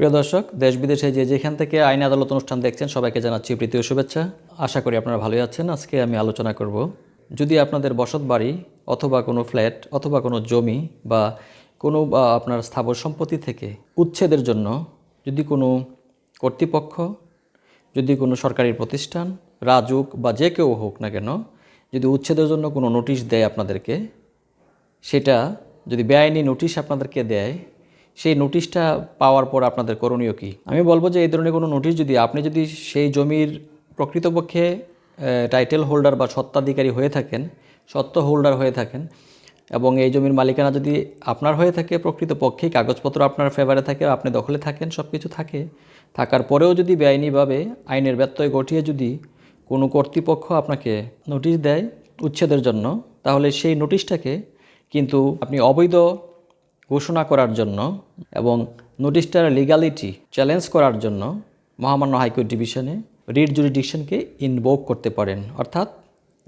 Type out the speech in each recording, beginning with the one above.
প্রিয় দর্শক, দেশ বিদেশে যে যেখান থেকে আইন আদালত অনুষ্ঠান দেখছেন সবাইকে জানাচ্ছি প্রীতি ও শুভেচ্ছা। আশা করি আপনারা ভালোই আছেন। আজকে আমি আলোচনা করব, যদি আপনাদের বসত বাড়ি অথবা কোনো ফ্ল্যাট অথবা কোনো জমি বা কোনো আপনার স্থাবর সম্পত্তি থেকে উচ্ছেদের জন্য যদি কোনো কর্তৃপক্ষ, যদি কোনো সরকারি প্রতিষ্ঠান, রাজুক বা যে কেউ হোক না কেন, যদি উচ্ছেদের জন্য কোনো নোটিশ দেয় আপনাদেরকে, সেটা যদি বেআইনি নোটিশ আপনাদেরকে দেয়, সেই নোটিশটা পাওয়ার পর আপনাদের করণীয় কী? আমি বলবো যে এই ধরনের কোনো নোটিশ যদি আপনি সেই জমির প্রকৃতপক্ষে টাইটেল হোল্ডার বা স্বত্বাধিকারী হয়ে থাকেন, স্বত্ব হোল্ডার হয়ে থাকেন, এবং এই জমির মালিকানা যদি আপনার হয়ে থাকে, প্রকৃতপক্ষেই কাগজপত্র আপনার ফেভারে থাকে, আপনি দখলে থাকেন, সব কিছু থাকার পরেও যদি বেআইনিভাবে আইনের ব্যত্যয় ঘটিয়ে যদি কোনো কর্তৃপক্ষ আপনাকে নোটিশ দেয় উচ্ছেদের জন্য, তাহলে সেই নোটিশটাকে কিন্তু আপনি অবৈধ ঘোষণা করার জন্য এবং নোটিশটার লিগ্যালিটি চ্যালেঞ্জ করার জন্য মহামান্য হাইকোর্ট ডিভিশনে রিট জুরিডিকশনকে ইনভোক করতে পারেন, অর্থাৎ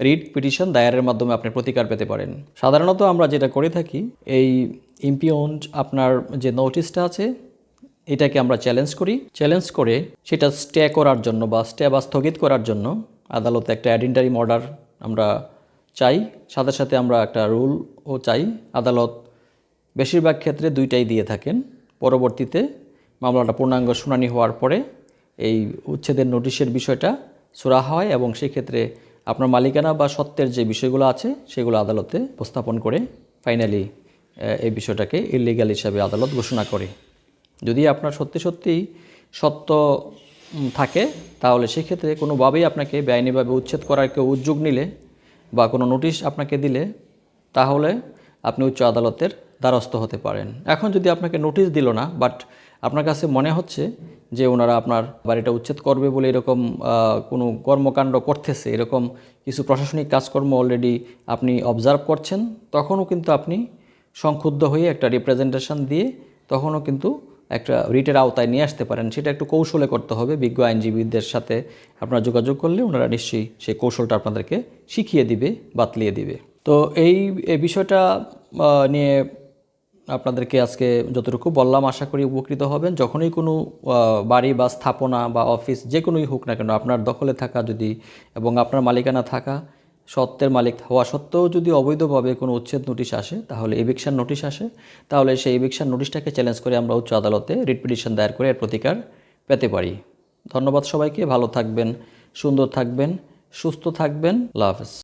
রিট পিটিশন দায়েরের মাধ্যমে আপনি প্রতিকার পেতে পারেন। সাধারণত আমরা যেটা করে থাকি, এই ইম্পিউন্ড আপনার যে নোটিশটা আছে এটাকে আমরা চ্যালেঞ্জ করে সেটা স্টে করার জন্য বা স্থগিত করার জন্য আদালতে একটা অ্যাডেন্টারিম অর্ডার আমরা চাই। সাথে সাথে আমরা একটা রুলও চাই। আদালত বেশিরভাগ ক্ষেত্রে দুইটাই দিয়ে থাকেন। পরবর্তীতে মামলাটা পূর্ণাঙ্গ শুনানি হওয়ার পরে এই উচ্ছেদের নোটিশের বিষয়টা সুরাহা হয় এবং সেই ক্ষেত্রে আপনার মালিকানা বা সত্ত্বের যে বিষয়গুলো আছে সেগুলো আদালতে উপস্থাপন করে ফাইনালি এই বিষয়টাকে ইলিগ্যাল হিসাবে আদালত ঘোষণা করে। যদি আপনার সত্যি সত্য থাকে, তাহলে সেক্ষেত্রে কোনোভাবেই আপনাকে বেআইনিভাবে উচ্ছেদ করার কেউ উদ্যোগ নিলে বা কোনো নোটিশ আপনাকে দিলে, তাহলে আপনি উচ্চ আদালতের দ্বারস্থ হতে পারেন। এখন যদি আপনাকে নোটিশ দিল না, বাট আপনার কাছে মনে হচ্ছে যে ওনারা আপনার বাড়িটা উচ্ছেদ করবে বলে এরকম কোনো কর্মকাণ্ড করতেছে, এরকম কিছু প্রশাসনিক কাজকর্ম অলরেডি আপনি অবজার্ভ করছেন, তখনও কিন্তু আপনি সংক্ষুব্ধ হয়ে একটা রিপ্রেজেন্টেশন দিয়ে তখনও কিন্তু একটা রিটের আওতায় নিয়ে আসতে পারেন। সেটা একটু কৌশলে করতে হবে। বিজ্ঞ আইনজীবীদের সাথে আপনারা যোগাযোগ করলে ওনারা নিশ্চয়ই সেই কৌশলটা আপনাদেরকে শিখিয়ে দিবে, বাতলিয়ে দিবে। তো এই বিষয়টা নিয়ে আপনাদেরকে আজকে যতটুকু বললাম, আশা করি উপকৃত হবেন। যখনই কোনো বাড়ি বা স্থাপনা বা অফিস যে কোনোই হোক না কেন আপনার দখলে থাকা যদি এবং আপনার মালিকানা থাকা, সত্ত্বের মালিক হওয়া সত্ত্বেও যদি অবৈধভাবে কোনো উচ্ছেদ নোটিশ আসে, তাহলে এভিকশন নোটিশ আসে, তাহলে সেই এভিকশন নোটিশটাকে চ্যালেঞ্জ করে আমরা উচ্চ আদালতে রিট পিটিশন দায়ের করে এর প্রতিকার পেতে পারি। ধন্যবাদ সবাইকে। ভালো থাকবেন, সুন্দর থাকবেন, সুস্থ থাকবেন। আল্লাহ হাফেজ।